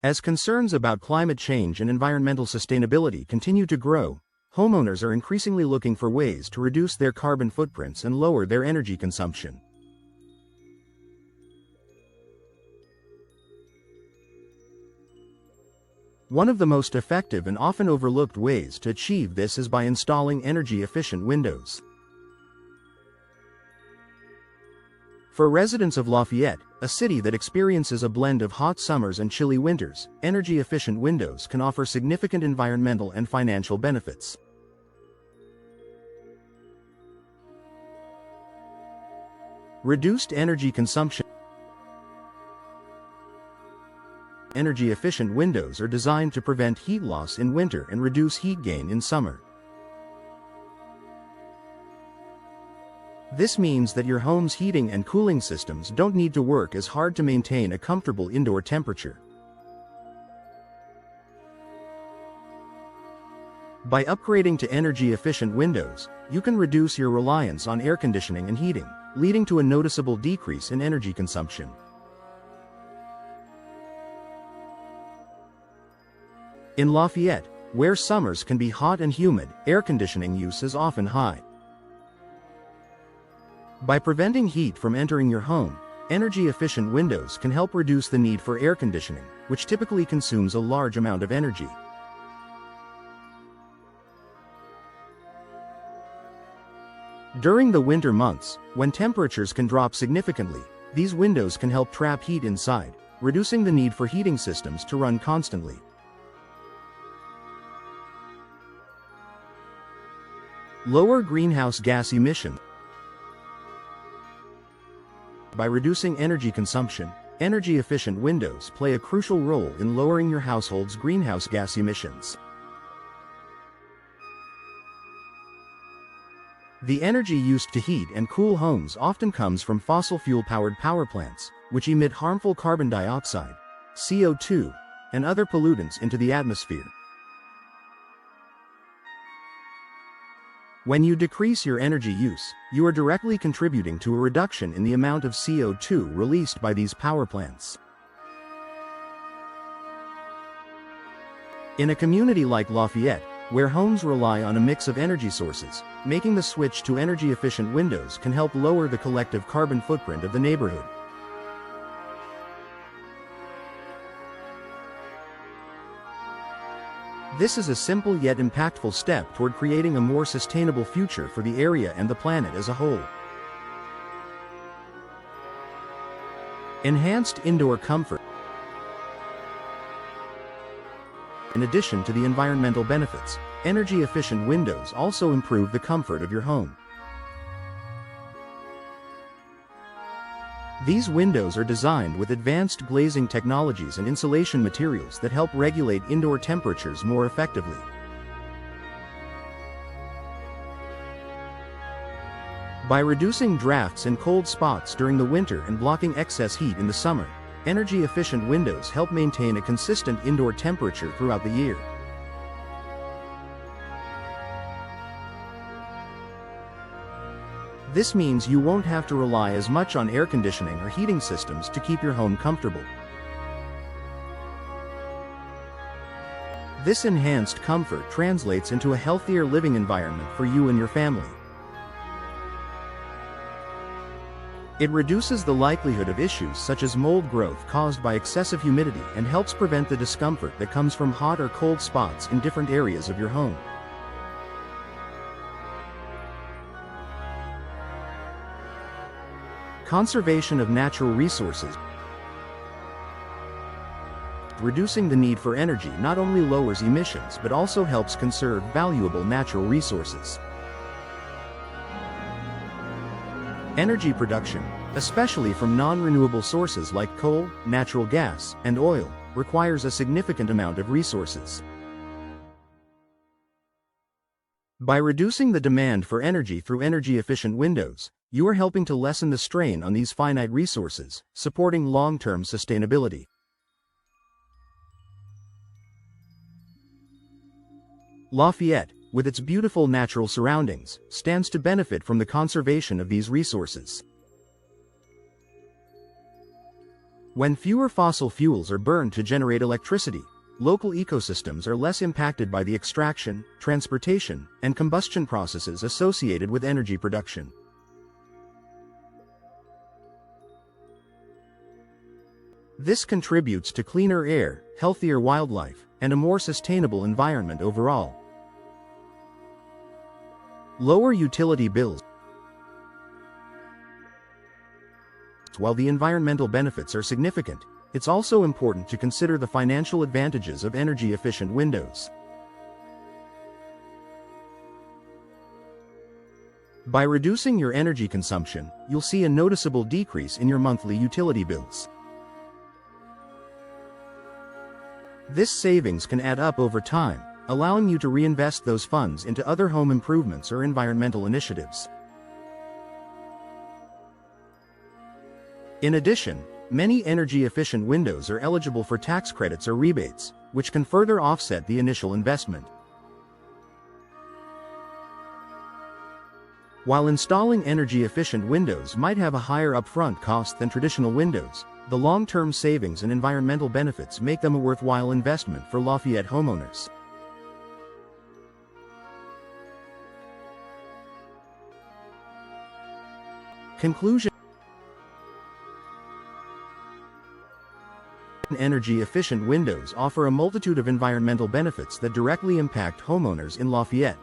As concerns about climate change and environmental sustainability continue to grow, homeowners are increasingly looking for ways to reduce their carbon footprints and lower their energy consumption. One of the most effective and often overlooked ways to achieve this is by installing energy-efficient windows. For residents of Lafayette, a city that experiences a blend of hot summers and chilly winters, energy-efficient windows can offer significant environmental and financial benefits. Reduced energy consumption. Energy-efficient windows are designed to prevent heat loss in winter and reduce heat gain in summer. This means that your home's heating and cooling systems don't need to work as hard to maintain a comfortable indoor temperature. By upgrading to energy-efficient windows, you can reduce your reliance on air conditioning and heating, leading to a noticeable decrease in energy consumption. In Lafayette, where summers can be hot and humid, air conditioning use is often high. By preventing heat from entering your home, energy-efficient windows can help reduce the need for air conditioning, which typically consumes a large amount of energy. During the winter months, when temperatures can drop significantly, these windows can help trap heat inside, reducing the need for heating systems to run constantly. Lower greenhouse gas emissions. By reducing energy consumption, energy-efficient windows play a crucial role in lowering your household's greenhouse gas emissions. The energy used to heat and cool homes often comes from fossil fuel-powered power plants, which emit harmful carbon dioxide, CO2, and other pollutants into the atmosphere. When you decrease your energy use, you are directly contributing to a reduction in the amount of CO2 released by these power plants. In a community like Lafayette, where homes rely on a mix of energy sources, making the switch to energy-efficient windows can help lower the collective carbon footprint of the neighborhood. This is a simple yet impactful step toward creating a more sustainable future for the area and the planet as a whole. Enhanced indoor comfort. In addition to the environmental benefits, energy-efficient windows also improve the comfort of your home. These windows are designed with advanced glazing technologies and insulation materials that help regulate indoor temperatures more effectively. By reducing drafts and cold spots during the winter and blocking excess heat in the summer, energy-efficient windows help maintain a consistent indoor temperature throughout the year. This means you won't have to rely as much on air conditioning or heating systems to keep your home comfortable. This enhanced comfort translates into a healthier living environment for you and your family. It reduces the likelihood of issues such as mold growth caused by excessive humidity and helps prevent the discomfort that comes from hot or cold spots in different areas of your home. Conservation of natural resources. Reducing the need for energy not only lowers emissions but also helps conserve valuable natural resources. Energy production, especially from non-renewable sources like coal, natural gas, and oil, requires a significant amount of resources. By reducing the demand for energy through energy-efficient windows, you are helping to lessen the strain on these finite resources, supporting long-term sustainability. Lafayette, with its beautiful natural surroundings, stands to benefit from the conservation of these resources. When fewer fossil fuels are burned to generate electricity, local ecosystems are less impacted by the extraction, transportation, and combustion processes associated with energy production. This contributes to cleaner air, healthier wildlife, and a more sustainable environment overall. Lower utility bills. While the environmental benefits are significant, it's also important to consider the financial advantages of energy-efficient windows. By reducing your energy consumption, you'll see a noticeable decrease in your monthly utility bills. This savings can add up over time, allowing you to reinvest those funds into other home improvements or environmental initiatives. In addition, many energy-efficient windows are eligible for tax credits or rebates, which can further offset the initial investment. While installing energy-efficient windows might have a higher upfront cost than traditional windows, the long-term savings and environmental benefits make them a worthwhile investment for Lafayette homeowners. Conclusion: energy-efficient windows offer a multitude of environmental benefits that directly impact homeowners in Lafayette.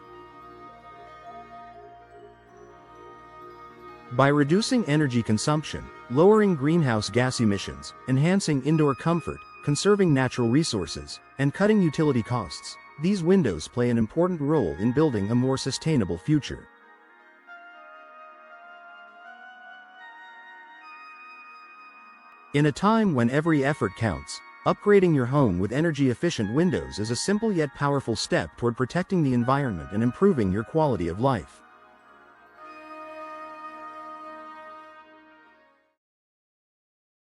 By reducing energy consumption, lowering greenhouse gas emissions, enhancing indoor comfort, conserving natural resources, and cutting utility costs, these windows play an important role in building a more sustainable future. In a time when every effort counts, upgrading your home with energy-efficient windows is a simple yet powerful step toward protecting the environment and improving your quality of life.